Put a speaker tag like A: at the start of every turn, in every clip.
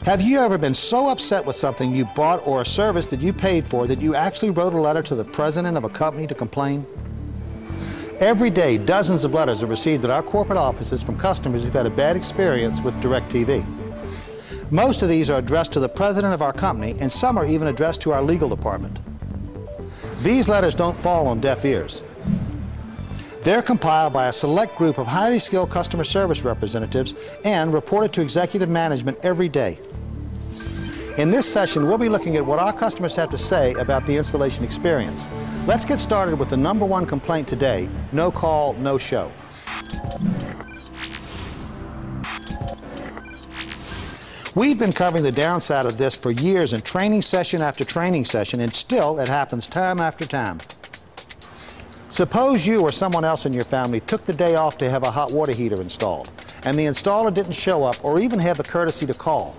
A: Have you ever been so upset with something you bought or a service that you paid for that you actually wrote a letter to the president of a company to complain? Every day, dozens of letters are received at our corporate offices from customers who've had a bad experience with DirecTV. Most of these are addressed to the president of our company, and some are even addressed to our legal department. These letters don't fall on deaf ears. They're compiled by a select group of highly skilled customer service representatives and reported to executive management every day. In this session, we'll be looking at what our customers have to say about the installation experience. Let's get started with the #1 complaint today: no call, no show. We've been covering the downside of this for years in training session after training session, and still it happens time after time. Suppose you or someone else in your family took the day off to have a hot water heater installed, and the installer didn't show up or even have the courtesy to call.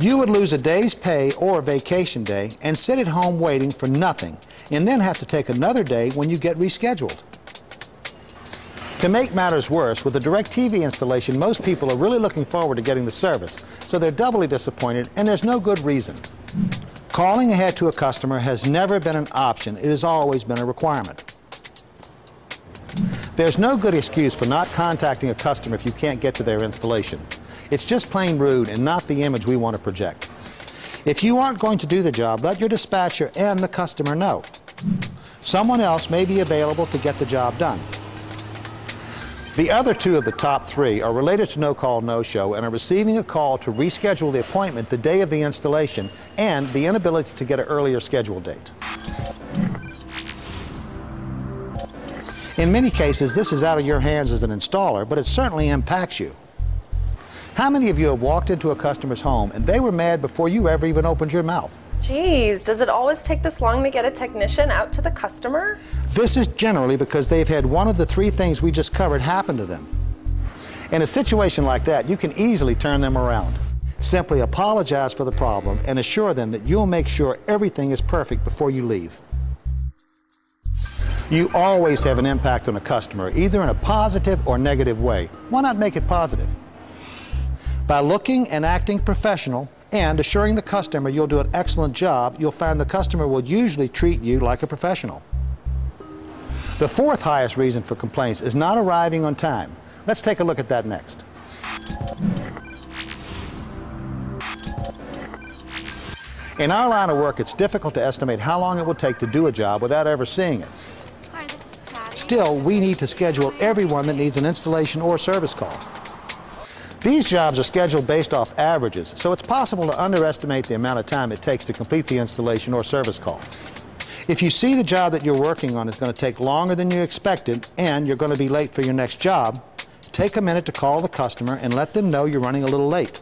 A: You would lose a day's pay or a vacation day and sit at home waiting for nothing, and then have to take another day when you get rescheduled. To make matters worse, with the DirecTV installation, most people are really looking forward to getting the service, so they're doubly disappointed, and there's no good reason. Calling ahead to a customer has never been an option. It has always been a requirement. There's no good excuse for not contacting a customer if you can't get to their installation. It's just plain rude and not the image we want to project. If you aren't going to do the job, let your dispatcher and the customer know. Someone else may be available to get the job done. The other two of the top three are related to no call, no show, and are receiving a call to reschedule the appointment the day of the installation and the inability to get an earlier scheduled date. In many cases, this is out of your hands as an installer, but it certainly impacts you. How many of you have walked into a customer's home and they were mad before you ever even opened your mouth?
B: Geez, does it always take this long to get a technician out to the customer?
A: This is generally because they've had one of the three things we just covered happen to them. In a situation like that, you can easily turn them around. Simply apologize for the problem and assure them that you'll make sure everything is perfect before you leave. You always have an impact on a customer, either in a positive or negative way. Why not make it positive? By looking and acting professional and assuring the customer you'll do an excellent job, you'll find the customer will usually treat you like a professional. The fourth highest reason for complaints is not arriving on time. Let's take a look at that next. In our line of work, it's difficult to estimate how long it will take to do a job without ever seeing it. Still, we need to schedule everyone that needs an installation or service call. These jobs are scheduled based off averages, so it's possible to underestimate the amount of time it takes to complete the installation or service call. If you see the job that you're working on is going to take longer than you expected and you're going to be late for your next job, take a minute to call the customer and let them know you're running a little late.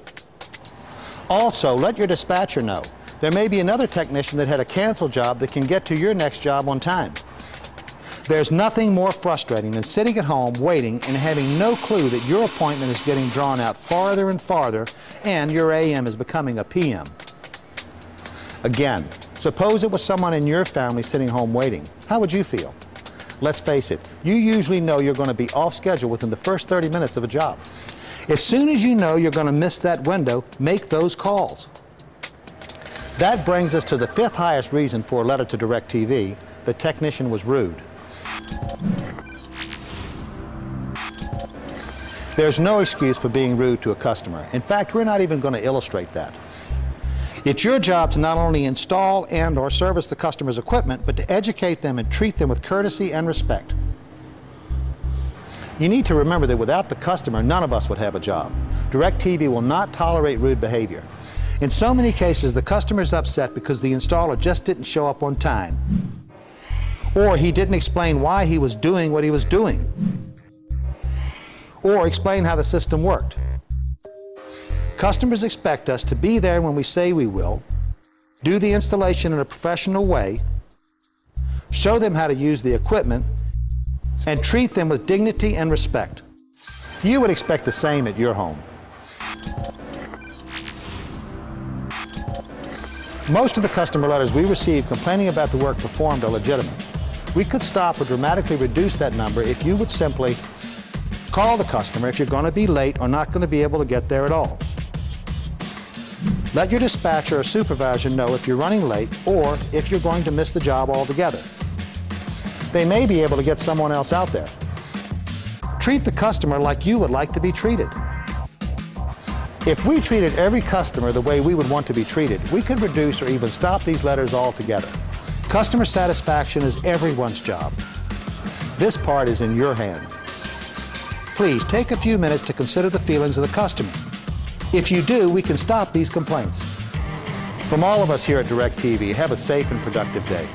A: Also, let your dispatcher know. There may be another technician that had a canceled job that can get to your next job on time. There's nothing more frustrating than sitting at home waiting and having no clue that your appointment is getting drawn out farther and farther and your AM is becoming a PM. Again, suppose it was someone in your family sitting home waiting. How would you feel? Let's face it, you usually know you're going to be off schedule within the first 30 minutes of a job. As soon as you know you're going to miss that window, make those calls. That brings us to the fifth highest reason for a letter to DirecTV: the technician was rude. There's no excuse for being rude to a customer. In fact, we're not even going to illustrate that. It's your job to not only install and or service the customer's equipment, but to educate them and treat them with courtesy and respect. You need to remember that without the customer, none of us would have a job. DirecTV will not tolerate rude behavior. In so many cases, the customer's upset because the installer just didn't show up on time, or he didn't explain why he was doing what he was doing, or explain how the system worked. Customers expect us to be there when we say we will, do the installation in a professional way, show them how to use the equipment, and treat them with dignity and respect. You would expect the same at your home. Most of the customer letters we receive complaining about the work performed are legitimate. We could stop or dramatically reduce that number if you would simply call the customer if you're going to be late or not going to be able to get there at all. Let your dispatcher or supervisor know if you're running late or if you're going to miss the job altogether. They may be able to get someone else out there. Treat the customer like you would like to be treated. If we treated every customer the way we would want to be treated, we could reduce or even stop these letters altogether. Customer satisfaction is everyone's job. This part is in your hands. Please take a few minutes to consider the feelings of the customer. If you do, we can stop these complaints. From all of us here at DirecTV, have a safe and productive day.